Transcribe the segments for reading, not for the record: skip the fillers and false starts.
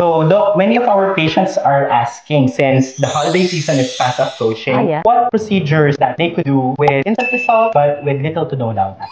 So, Doc, many of our patients are asking, since the holiday season is fast approaching, what procedures that they could do with instant result but with little to no downtime.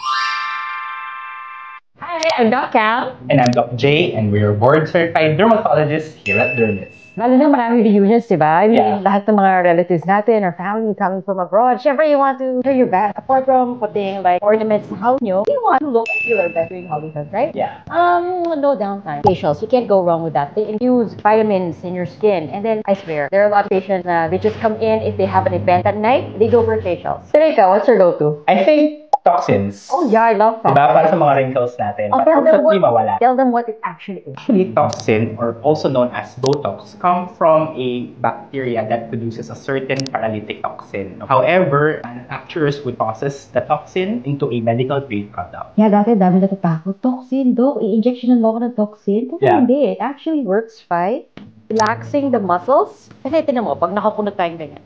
Hi, I'm Doc Cal. And I'm Doc Jay, and we're board-certified dermatologists here at Dermis. Lalo na maraming reunions, di ba? I mean, Yeah. lahat ng mga relatives natin or family coming from abroad. Siyempre, you want to show your best. Apart from putting like ornaments sa house nyo, you want to look and feel your best during holidays, right? Yeah. No downtime. Facials, you can't go wrong with that. They infuse vitamins in your skin. And then, I swear, there are a lot of patients na they just come in, if they have an event at night, they go for facials. Teresa, what's your go-to? I think toxins. Oh yeah, I love that. Diba? Para sa mga wrinkles natin. Oh, tell them Constantly mawala. Tell them what it actually is. Actually, toxin, or also known as Botox, come from a bacteria that produces a certain paralytic toxin. However, manufacturers would process the toxin into a medical-grade product. Yeah, dati dami natatakot. Toxin, Doc. I-injectionan mo ako ng toxin. Pero Yeah. hindi. It actually works fine. Relaxing the muscles. Kasi tinan mo, pag nakakunot tayong ganyan.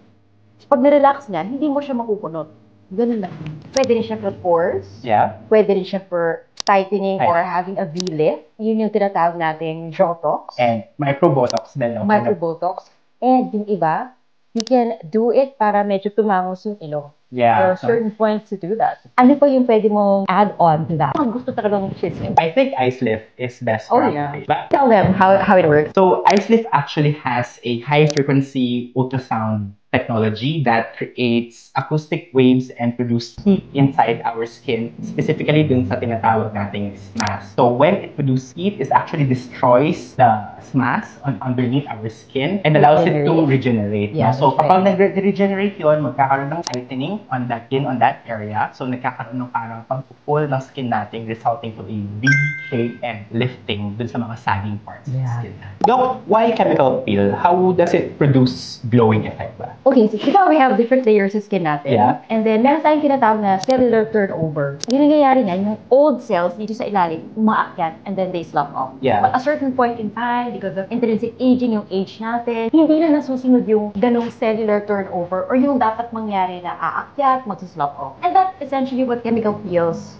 Pag nirelax niya, hindi mo siya makukunot. Ganun lang. Pwede rin siya for pores. Yeah. Pwede rin siya for tightening Ay. or having a V-lift. Yun yung tinatawag nating Botox. And micro-Botox din. No? Micro-Botox. And yung iba, you can do it para medyo tumangos yung ilong. There Yeah. are certain points to do that. Ano pa yung pwede mong add on to that? Ang gusto talagang chisme. I think ice lift is best Oh, for yeah. our But, Tell them how it works. so ice lift actually has a high frequency ultrasound technology that creates acoustic waves and produce heat inside our skin, specifically dun sa tinatawag nating SMAS. So when it produces heat, it actually destroys the SMAS underneath our skin and allows it to regenerate. Yeah, So that's kapag nag-regenerate yun, magkakaroon ng tightening on that skin, on that area. So nagkakaroon ng parang pag-pull ng skin natin, resulting to a V shape and lifting dun sa mga sagging parts of the Yeah. skin. Doc, why chemical peel? How does it produce glowing effect ba? Okay, so diba we have different layers sa skin natin? Yeah. And then, meron tayong tinatawag na cellular turnover. Yung nangyayari na, yung old cells dito sa ilalim, umaakyat, and then they slough off. Yeah. But a certain point in time, because of intrinsic aging, yung age natin, hindi na nasusunod yung ganong cellular turnover or yung dapat mangyari na aakyat, magsuslough off. And that's essentially what chemical peels,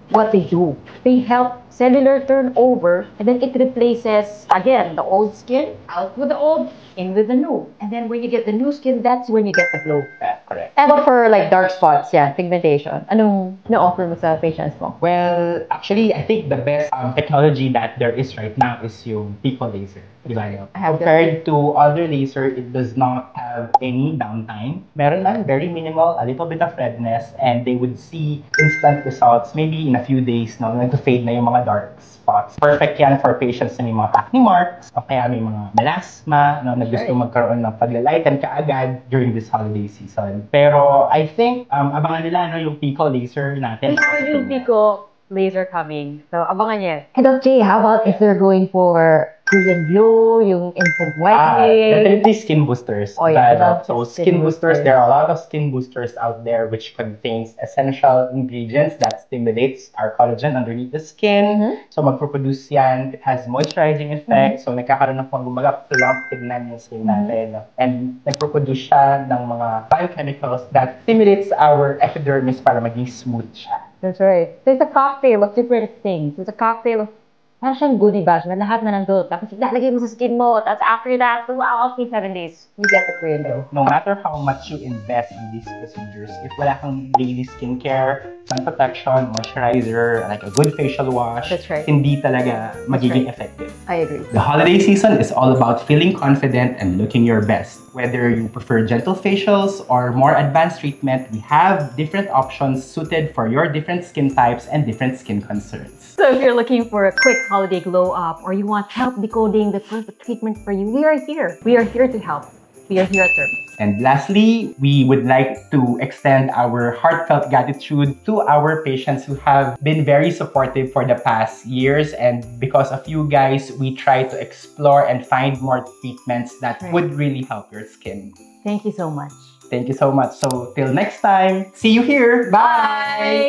what they do. They help cellular turnover, and then it replaces, again, the old skin, out with the old, in with the new. And then when you get the new skin, that's when you get the glow. Yeah, correct. And for like dark spots, yeah, pigmentation, anong na-offer mo sa patients mo? Well, actually, I think the best technology that there is right now is yung Pico laser. Diba? I have Compared to other laser, it does not have any downtime. Meron lang, very minimal, a little bit of redness, and they would see instant results maybe in a few days, no? Nag-fade na yung mga dark spots. Perfect yan for patients na may mga acne marks, o kaya may mga melasma, no, na gusto magkaroon ng paglalighten kaagad during this holiday season. Pero I think, abangan nila, no, yung Pico laser natin. Yung Pico laser coming. So, abangan niya. And Doc Jay, how about if they're going for Korean Glow, yung instant whitening? Definitely skin boosters. Oh, yeah. But, so skin boosters, there are a lot of skin boosters out there which contains essential ingredients that stimulates our collagen underneath the skin. So magproproduce yan. It has moisturizing effect. So nagkakaroon ng kumbaga plump tignan yung skin natin. And nagproproduce siya ng mga biochemicals that stimulates our epidermis para maging smooth siya. That's right. So it's a cocktail of different things. It's a cocktail of parang siyang goodie bags na lahat na nandun. Tapos ilalagay mo sa skin mo. Tapos after that, throughout the 7 days, you get the Korean Glow. No matter how much you invest in these procedures, if wala kang daily skincare, sun protection, moisturizer, like a good facial wash, That's right. hindi talaga magiging effective. I agree. The holiday season is all about feeling confident and looking your best. Whether you prefer gentle facials or more advanced treatment, we have different options suited for your different skin types and different skin concerns. So if you're looking for a quick holiday glow up or you want help decoding the perfect treatment for you, we are here. We are here to help. We are here at Dermis. And lastly, we would like to extend our heartfelt gratitude to our patients who have been very supportive for the past years. And because of you guys, we try to explore and find more treatments that would really help your skin. Thank you so much. Thank you so much. So till next time, see you here. Bye!